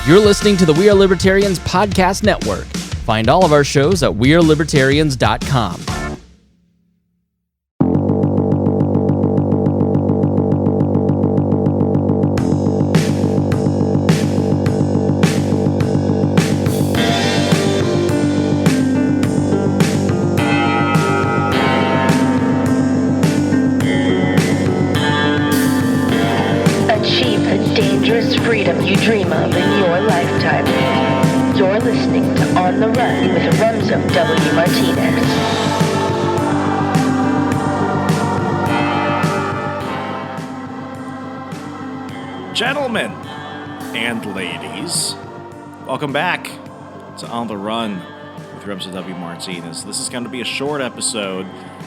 You're listening to the We Are Libertarians podcast network. Find all of our shows at wearelibertarians.com. Achieve the dangerous freedom you dream of in your lifetime. You're listening to On the Run with Remzo W. Martinez. Gentlemen and ladies, welcome back to On the Run with Remzo W. Martinez. This is going to be a short episode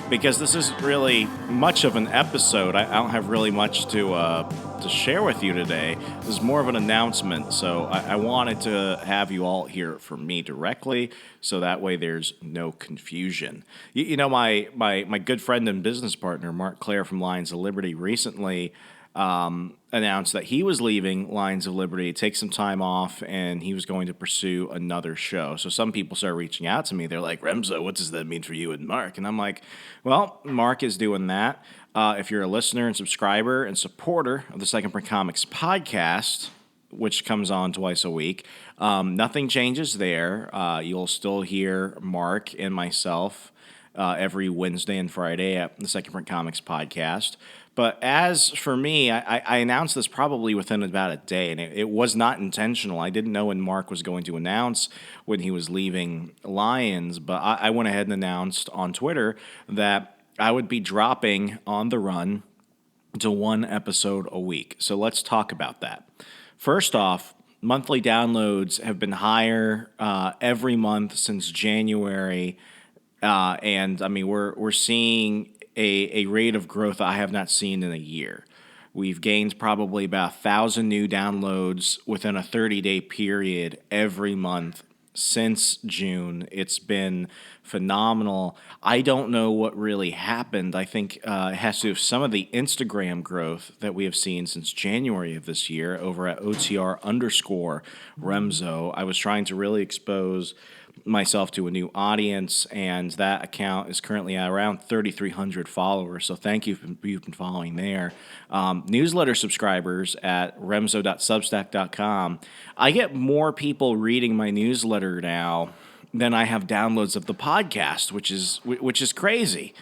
because this isn't really much of an episode. I don't have really much to share with you today. This is more of an announcement, so I wanted to have you all hear it from me directly, so that way there's no confusion. You know, my good friend and business partner, Mark Clare from Lions of Liberty, recently announced that he was leaving Lions of Liberty, take some time off, and he was going to pursue another show. So some people started reaching out to me. They're like, Remzo, what does that mean for you and Mark? And I'm like, well, Mark is doing that. If you're a listener and subscriber and supporter of the Second Print Comics podcast, which comes on twice a week, nothing changes there. You'll still hear Mark and myself every Wednesday and Friday at the Second Print Comics podcast. But as for me, I announced this probably within about a day, and it was not intentional. I didn't know when Mark was going to announce when he was leaving Lions, but I went ahead and announced on Twitter that I would be dropping On the Run to one episode a week. So let's talk about that. First off, monthly downloads have been higher every month since January, and I mean we're seeing a rate of growth I have not seen in a year. We've gained probably about 1,000 new downloads within a 30-day period every month since June. It's been phenomenal. I don't know what really happened. I think it has to do with some of the Instagram growth that we have seen since January of this year over at OTR_Remzo. I was trying to really expose myself to a new audience, and that account is currently at around 3,300 followers, so thank you if you've been following there. Newsletter subscribers at remzo.substack.com. I get more people reading my newsletter now than I have downloads of the podcast, which is crazy.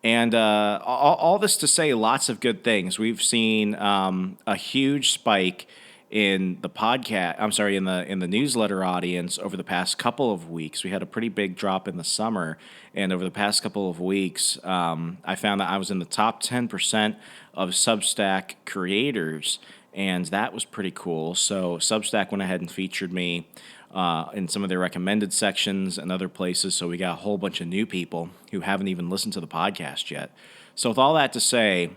And all this to say lots of good things. We've seen a huge spike in the podcast, in the newsletter audience over the past couple of weeks. We had a pretty big drop in the summer, and over the past couple of weeks, I found that I was in the top 10% of Substack creators, and that was pretty cool. So Substack went ahead and featured me in some of their recommended sections and other places, so we got a whole bunch of new people who haven't even listened to the podcast yet. So with all that to say,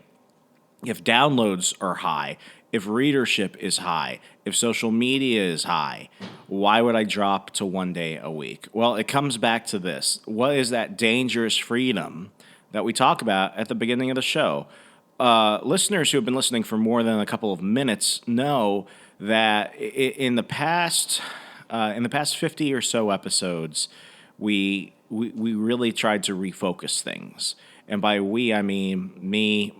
if downloads are high, if readership is high, if social media is high, why would I drop to one day a week? Well, it comes back to this. What is that dangerous freedom that we talk about at the beginning of the show? Listeners who have been listening for more than a couple of minutes know that in the past 50 or so episodes, we really tried to refocus things. And by we, I mean me,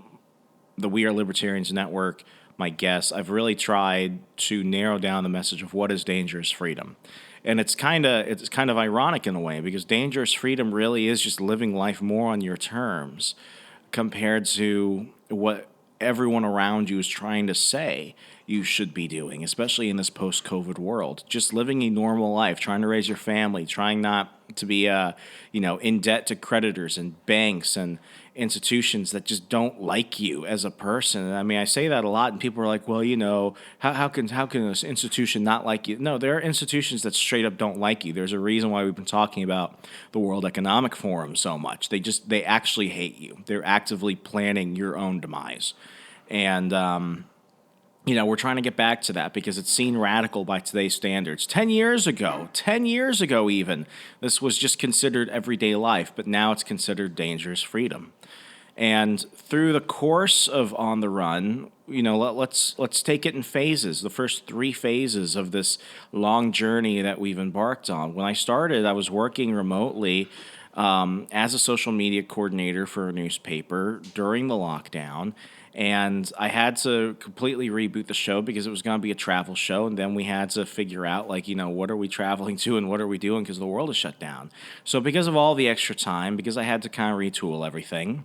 the We Are Libertarians network, my guests. I've really tried to narrow down the message of what is dangerous freedom. And it's kind of ironic in a way, because dangerous freedom really is just living life more on your terms compared to what everyone around you is trying to say you should be doing, especially in this post-COVID world. Just living a normal life, trying to raise your family, trying not to be in debt to creditors and banks and institutions that just don't like you as a person. I mean, I say that a lot, and people are like, well, how can this institution not like you? No, there are institutions that straight up don't like you. There's a reason why we've been talking about the World Economic Forum so much. They actually hate you. They're actively planning your own demise. And we're trying to get back to that because it's seen radical by today's standards. 10 years ago even, this was just considered everyday life, but now it's considered dangerous freedom. And through the course of On the Run, let's take it in phases. The first 3 phases of this long journey that we've embarked on. When I started, I was working remotely as a social media coordinator for a newspaper during the lockdown. And I had to completely reboot the show because it was going to be a travel show. And then we had to figure out, what are we traveling to and what are we doing because the world is shut down. So because of all the extra time, because I had to kind of retool everything,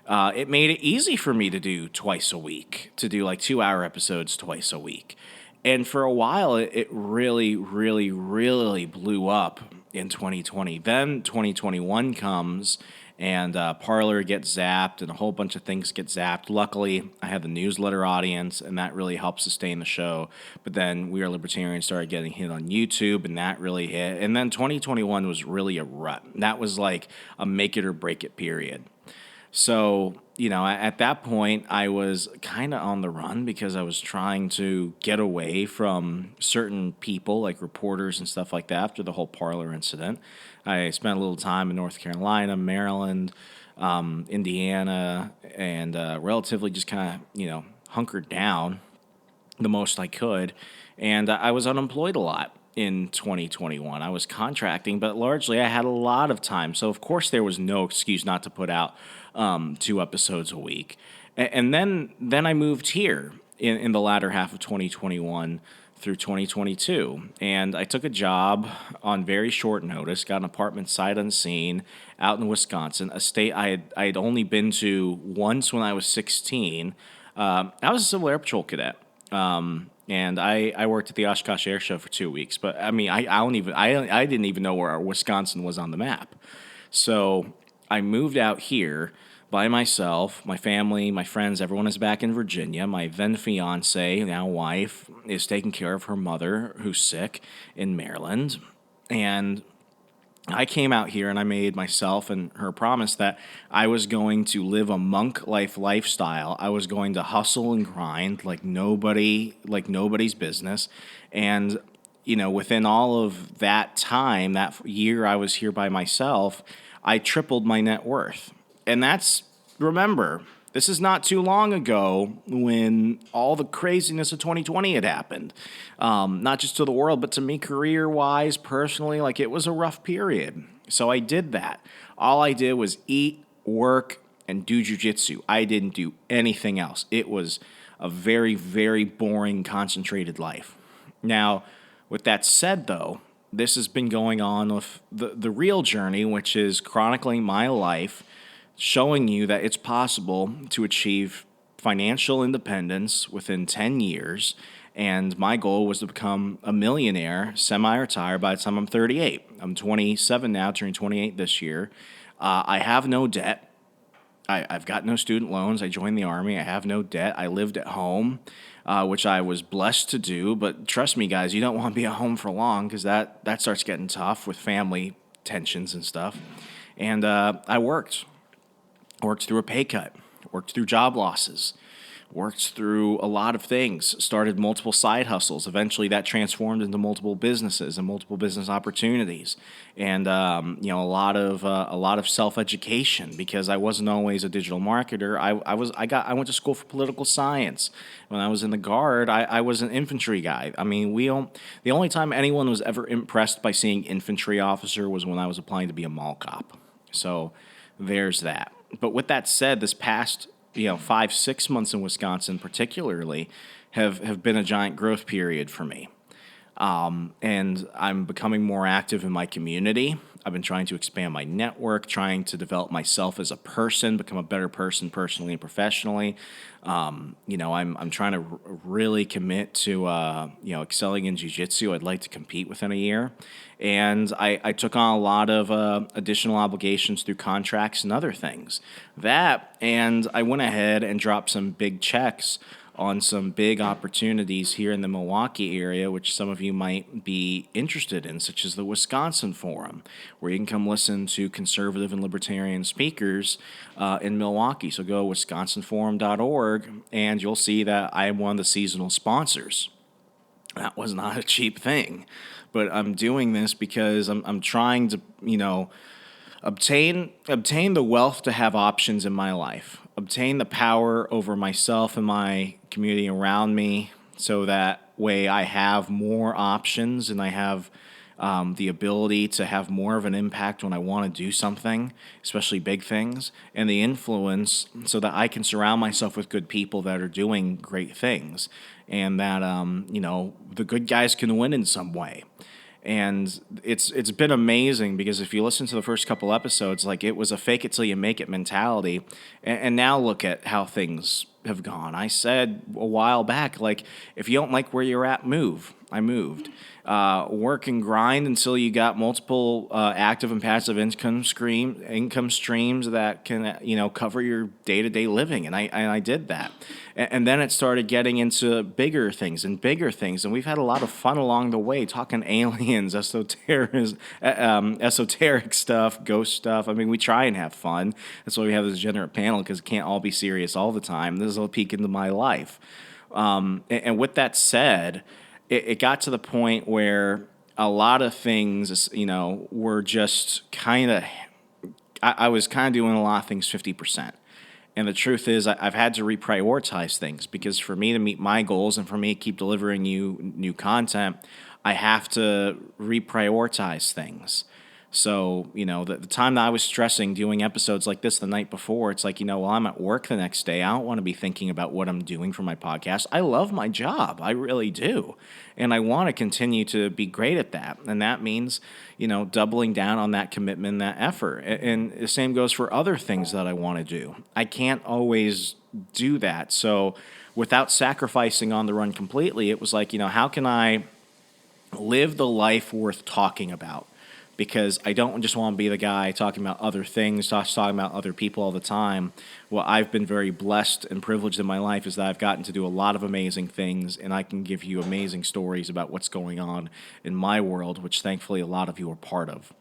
it made it easy for me to do twice a week, to do 2-hour episodes twice a week. And for a while, it really, really, really blew up in 2020. Then 2021 comes, and Parler gets zapped, and a whole bunch of things get zapped. Luckily, I had the newsletter audience, and that really helped sustain the show. But then We Are Libertarians started getting hit on YouTube, and that really hit. And then 2021 was really a rut. That was like a make it or break it period. So, at that point, I was kind of on the run because I was trying to get away from certain people, like reporters and stuff like that, after the whole Parler incident. I spent a little time in North Carolina, Maryland, Indiana, and relatively just kind of, hunkered down the most I could. And I was unemployed a lot in 2021. I was contracting, but largely I had a lot of time. So, of course, there was no excuse not to put out 2 episodes a week. And then I moved here in the latter half of 2021 through 2022. And I took a job on very short notice, got an apartment sight unseen out in Wisconsin, a state I had only been to once when I was 16. I was a Civil Air Patrol cadet. And I worked at the Oshkosh Air Show for 2 weeks, but I mean, I didn't even know where Wisconsin was on the map. So I moved out here by myself. My family, my friends, everyone is back in Virginia. My then fiance, now wife, is taking care of her mother who's sick in Maryland. And I came out here and I made myself and her promise that I was going to live a monk life lifestyle. I was going to hustle and grind like nobody's business. And, within all of that time, that year I was here by myself, I tripled my net worth. And remember, this is not too long ago when all the craziness of 2020 had happened. Not just to the world, but to me career-wise, personally, it was a rough period. So I did that. All I did was eat, work, and do jujitsu. I didn't do anything else. It was a very, very boring, concentrated life. Now, with that said, though, this has been going on with the real journey, which is chronicling my life, showing you that it's possible to achieve financial independence within 10 years. And my goal was to become a millionaire, semi-retired by the time I'm 38. I'm 27 now, turning 28 this year. I have no debt. I've got no student loans. I joined the Army. I have no debt. I lived at home, which I was blessed to do. But trust me, guys, you don't want to be at home for long because that starts getting tough with family tensions and stuff. And I worked through a pay cut, worked through job losses, worked through a lot of things, started multiple side hustles. Eventually that transformed into multiple businesses and multiple business opportunities. And, a lot of self-education because I wasn't always a digital marketer. I went to school for political science. When I was in the Guard, I was an infantry guy. I mean, the only time anyone was ever impressed by seeing infantry officer was when I was applying to be a mall cop. So there's that. But with that said, this past 5-6 months in Wisconsin particularly have been a giant growth period for me. And I'm becoming more active in my community. I've been trying to expand my network, trying to develop myself as a person, become a better person personally and professionally. I'm trying to really commit to excelling in jiu-jitsu. I'd like to compete within a year. And I took on a lot of additional obligations through contracts and other things. And I went ahead and dropped some big checks on some big opportunities here in the Milwaukee area, which some of you might be interested in, such as the Wisconsin Forum, where you can come listen to conservative and libertarian speakers in Milwaukee. So go to wisconsinforum.org, and you'll see that I am one of the seasonal sponsors. That was not a cheap thing, but I'm doing this because I'm trying to, obtain the wealth to have options in my life, obtain the power over myself and my community around me, so that way I have more options and I have the ability to have more of an impact when I want to do something, especially big things, and the influence so that I can surround myself with good people that are doing great things, and that the good guys can win in some way. And it's been amazing, because if you listen to the first couple episodes, like, it was a fake it till you make it mentality, and now look at how things have gone. I said a while back, like, if you don't like where you're at, move. I moved. Work and grind until you got multiple active and passive income streams that can cover your day-to-day living, and I did that. And then it started getting into bigger things, and we've had a lot of fun along the way, talking aliens, esoteric stuff, ghost stuff. I mean, we try and have fun. That's why we have this degenerate panel, because it can't all be serious all the time. This is a peek into my life. And with that said, it got to the point where a lot of things, were just kind of, I was kind of doing a lot of things 50%. And the truth is, I've had to reprioritize things, because for me to meet my goals and for me to keep delivering you new content, I have to reprioritize things. So, the time that I was stressing doing episodes like this the night before, it's like, well, I'm at work the next day. I don't want to be thinking about what I'm doing for my podcast. I love my job. I really do. And I want to continue to be great at that. And that means, doubling down on that commitment, that effort. And the same goes for other things that I want to do. I can't always do that. So without sacrificing on the run completely, it was like, how can I live the life worth talking about? Because I don't just want to be the guy talking about other things, talking about other people all the time. What I've been very blessed and privileged in my life is that I've gotten to do a lot of amazing things, and I can give you amazing stories about what's going on in my world, which thankfully a lot of you are part of.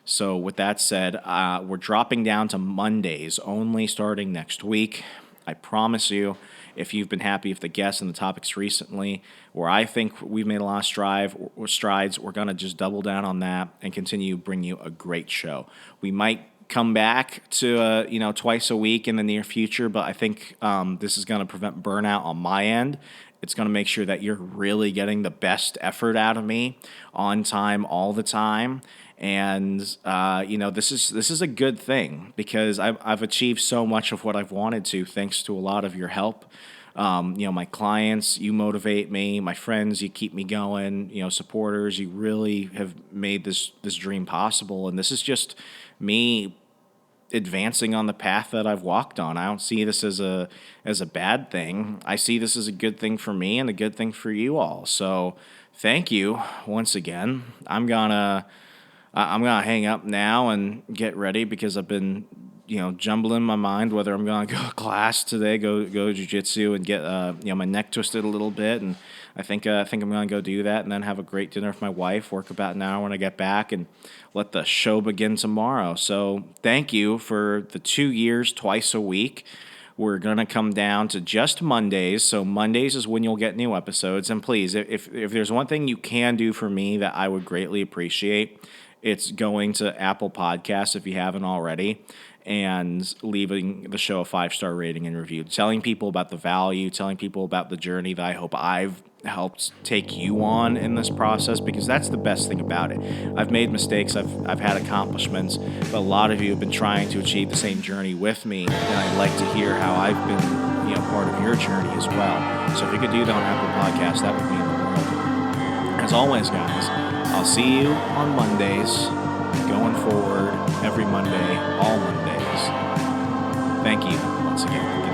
So with that said, we're dropping down to Mondays only starting next week. I promise you, if you've been happy with the guests and the topics recently, where I think we've made a lot of strides, we're going to just double down on that and continue to bring you a great show. We might come back to twice a week in the near future, but I think this is going to prevent burnout on my end. It's going to make sure that you're really getting the best effort out of me on time all the time. And this is a good thing, because I've achieved so much of what I've wanted to, thanks to a lot of your help. My clients, you motivate me. My friends, you keep me going. Supporters, you really have made this dream possible. And this is just me advancing on the path that I've walked on. I don't see this as a bad thing. I see this as a good thing for me and a good thing for you all. So thank you once again. I'm gonna hang up now and get ready, because I've been, jumbling my mind whether I'm gonna go to class today, go jiu-jitsu and get my neck twisted a little bit, and I think I'm gonna go do that, and then have a great dinner with my wife, work about an hour when I get back, and let the show begin tomorrow. So thank you for the 2 years, twice a week. We're going to come down to just Mondays. So Mondays is when you'll get new episodes. And please, if there's one thing you can do for me that I would greatly appreciate, it's going to Apple Podcasts, if you haven't already, and leaving the show a 5-star rating and review. Telling people about the value, telling people about the journey that I hope I've helped take you on in this process, because that's the best thing about it. I've made mistakes, I've had accomplishments, but a lot of you have been trying to achieve the same journey with me, and I'd like to hear how I've been part of your journey as well. So if you could do that on Apple Podcasts, that would mean the world. As always, guys, I'll see you on Mondays, going forward, every Monday, all Mondays. Thank you once again.